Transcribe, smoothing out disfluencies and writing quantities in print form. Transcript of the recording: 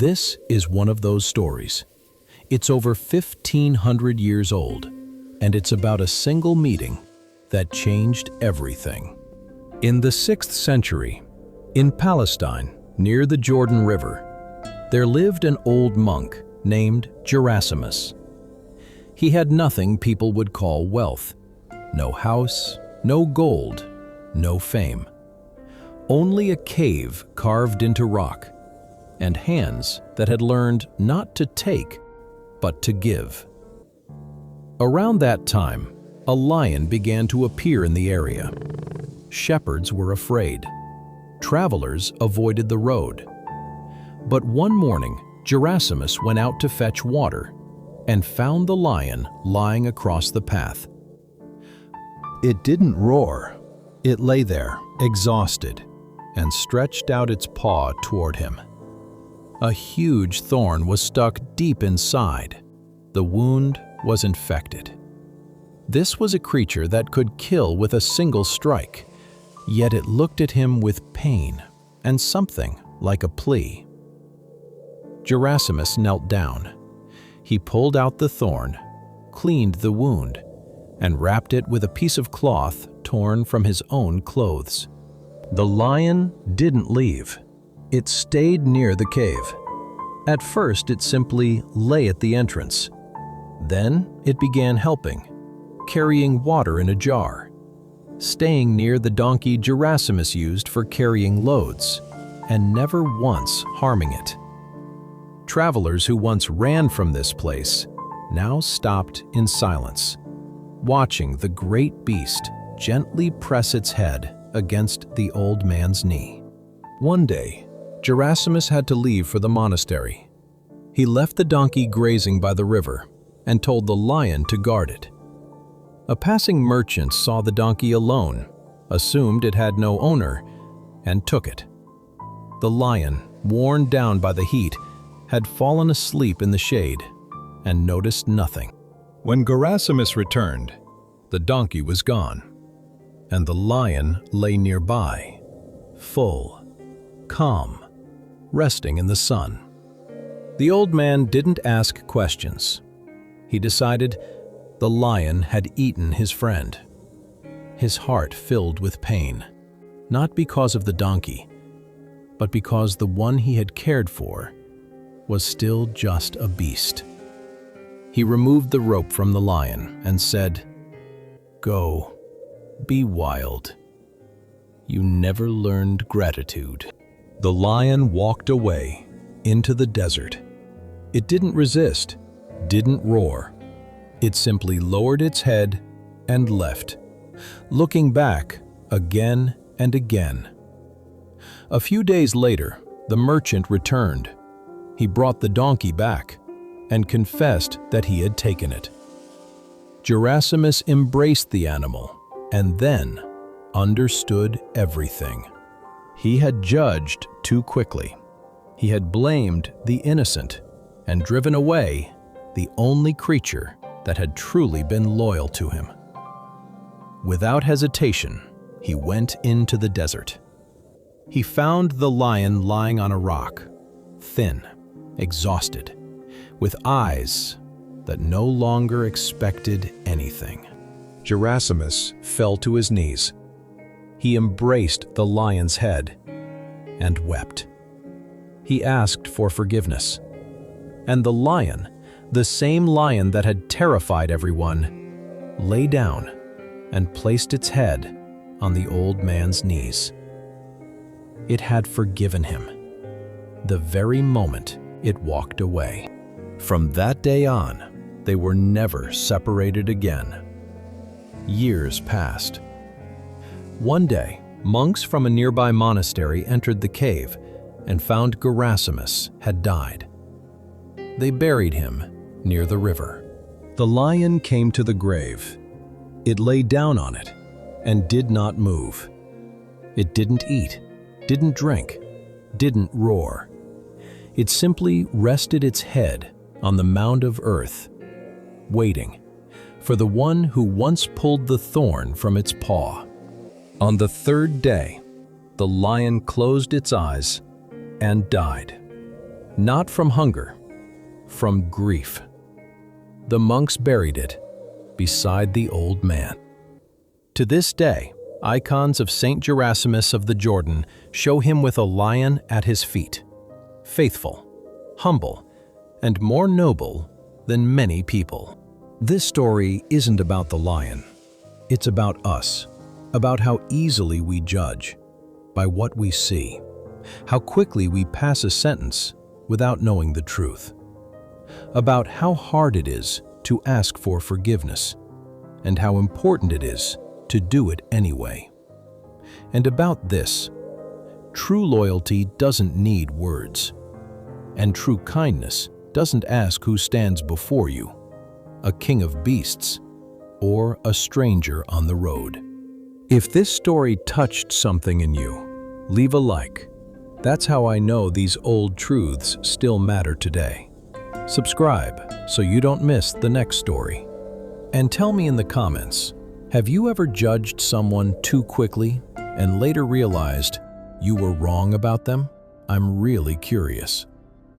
This is one of those stories. It's over 1,500 years old, and it's about a single meeting that changed everything. In the 6th century, in Palestine, near the Jordan River, there lived an old monk named Gerasimos. He had nothing people would call wealth. No house, no gold, no fame. Only a cave carved into rock, and hands that had learned not to take, but to give. Around that time, a lion began to appear in the area. Shepherds were afraid. Travelers avoided the road. But one morning, Gerasimos went out to fetch water and found the lion lying across the path. It didn't roar. It lay there, exhausted, and stretched out its paw toward him. A huge thorn was stuck deep inside. The wound was infected. This was a creature that could kill with a single strike, yet it looked at him with pain and something like a plea. Gerasimos knelt down. He pulled out the thorn, cleaned the wound, and wrapped it with a piece of cloth torn from his own clothes. The lion didn't leave. It stayed near the cave. At first, it simply lay at the entrance. Then it began helping, carrying water in a jar, staying near the donkey Gerasimos used for carrying loads, and never once harming it. Travelers who once ran from this place now stopped in silence, watching the great beast gently press its head against the old man's knee. One day, Gerasimos had to leave for the monastery. He left the donkey grazing by the river and told the lion to guard it. A passing merchant saw the donkey alone, assumed it had no owner, and took it. The lion, worn down by the heat, had fallen asleep in the shade and noticed nothing. When Gerasimos returned, the donkey was gone, and the lion lay nearby, full, calm, resting in the sun. The old man didn't ask questions. He decided the lion had eaten his friend. His heart filled with pain, not because of the donkey, but because the one he had cared for was still just a beast. He removed the rope from the lion and said, "Go, be wild. You never learned gratitude." The lion walked away into the desert. It didn't resist, didn't roar. It simply lowered its head and left, looking back again and again. A few days later, the merchant returned. He brought the donkey back and confessed that he had taken it. Gerasimos embraced the animal and then understood everything. He had judged too quickly. He had blamed the innocent and driven away the only creature that had truly been loyal to him. Without hesitation, he went into the desert. He found the lion lying on a rock, thin, exhausted, with eyes that no longer expected anything. Gerasimos fell to his knees. He embraced the lion's head and wept. He asked for forgiveness. And the lion, the same lion that had terrified everyone, lay down and placed its head on the old man's knees. It had forgiven him the very moment it walked away. From that day on, they were never separated again. Years passed. One day, monks from a nearby monastery entered the cave and found Gerasimos had died. They buried him near the river. The lion came to the grave. It lay down on it and did not move. It didn't eat, didn't drink, didn't roar. It simply rested its head on the mound of earth, waiting for the one who once pulled the thorn from its paw. On the third day, the lion closed its eyes and died. Not from hunger, from grief. The monks buried it beside the old man. To this day, icons of Saint Gerasimus of the Jordan show him with a lion at his feet, faithful, humble, and more noble than many people. This story isn't about the lion. It's about us, about how easily we judge by what we see, how quickly we pass a sentence without knowing the truth, about how hard it is to ask for forgiveness, and how important it is to do it anyway. And about this, true loyalty doesn't need words, and true kindness doesn't ask who stands before you, a king of beasts or a stranger on the road. If this story touched something in you, leave a like. That's how I know these old truths still matter today. Subscribe so you don't miss the next story. And tell me in the comments, have you ever judged someone too quickly and later realized you were wrong about them? I'm really curious.